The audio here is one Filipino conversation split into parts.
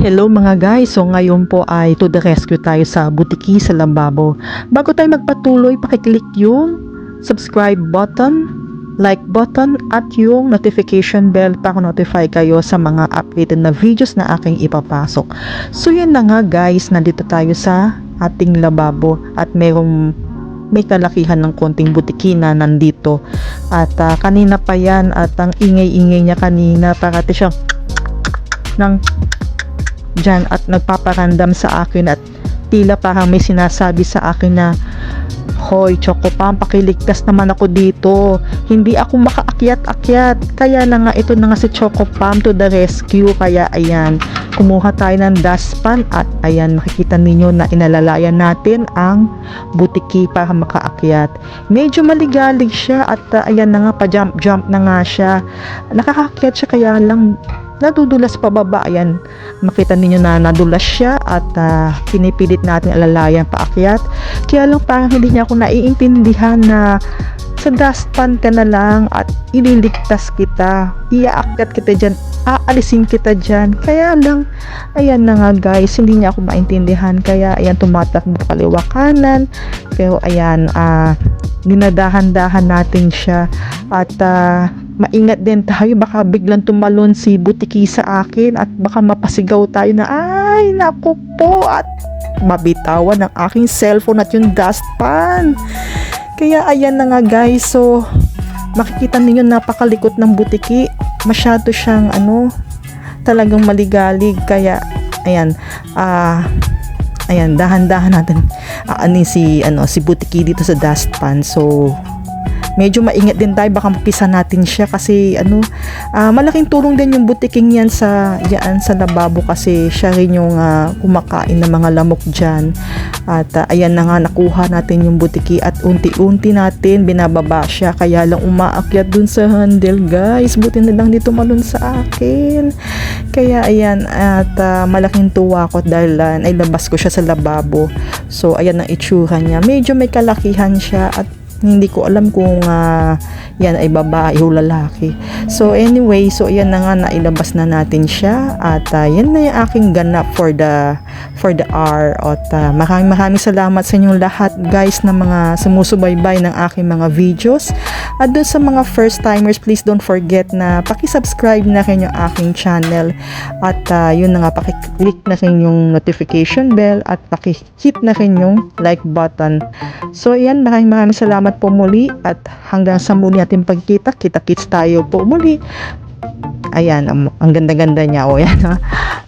Hello mga guys, so ngayon po ay to the rescue tayo sa butiki sa Lambabo. Bago tayo magpatuloy, pakiclick yung subscribe button, like button at yung notification bell para notify kayo sa mga updated na videos na aking ipapasok. So yan na nga guys, nandito tayo sa ating lababo at may kalakihan ng konting butiki na nandito. At kanina pa yan at ang ingay-ingay niya kanina, parati siyang ng dyan at nagpaparandam sa akin at tila parang may sinasabi sa akin na, "Hoy Choco Pam, pakiligtas naman ako dito, hindi ako makaakyat-akyat." Kaya na nga, ito na nga si Choco Pam to the rescue. Kaya ayan, kumuha tayo ng dustpan at ayan, makikita ninyo na inalalayan natin ang butiki para makaakyat. Medyo maligalig siya at ayan na nga, pa-jump na nga siya. Nakakakyat siya kaya lang nadudulas pababa. Ayan, makita ninyo na nadulas siya at pinipilit natin alalayan paakyat. Kaya lang parang hindi niya ako naiintindihan na sa dustpan ka na lang at ililigtas kita, iaakyat kita dyan, aalisin kita dyan. Kaya lang, ayan na nga guys, hindi niya ako maintindihan. Kaya ayan, tumatakbo kaliwa kanan. Pero ayan, dinadahan-dahan natin siya at maingat din tayo, baka biglang tumalon si butiki sa akin at baka mapasigaw tayo na, ay naku po, at mabitawan ng aking cellphone at yung dustpan. Kaya ayan na nga guys, so makikita niyo napakalikot ng butiki, masyado siyang talagang maligalig. Kaya ayan, ayan, dahan-dahan natin si butiki dito sa dustpan. So medyo maingat din tayo, baka mapisa natin siya kasi malaking tulong din yung butiking yan sa lababo kasi siya rin yung kumakain ng mga lamok dyan. At ayan na nga, nakuha natin yung butiki at unti-unti natin binababa siya, kaya lang umaakyat dun sa handle guys. Buti na lang dito malun sa akin. Kaya ayan, at malaking tuwa ko dahil nailabas ko siya sa lababo. So ayan ang itsura niya, medyo may kalakihan siya at hindi ko alam kung yan ay babae o lalaki. So anyway, so yan na nga, nailabas na natin siya at yan na yung aking ganap for the hour. At maraming salamat sa inyong lahat guys na mga sumusubaybay ng aking mga videos. At dun sa mga first timers, please don't forget na paki-subscribe na rin yung aking channel. At yun na nga, paki-click na rin yung notification bell at paki-hit na rin yung like button. So yan, maraming salamat po muli at hanggang sa muli natin pagkita. Kita-kits tayo po muli. Ayan, ang ganda-ganda niya. O yan.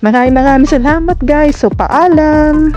Maraming salamat guys. So paalam.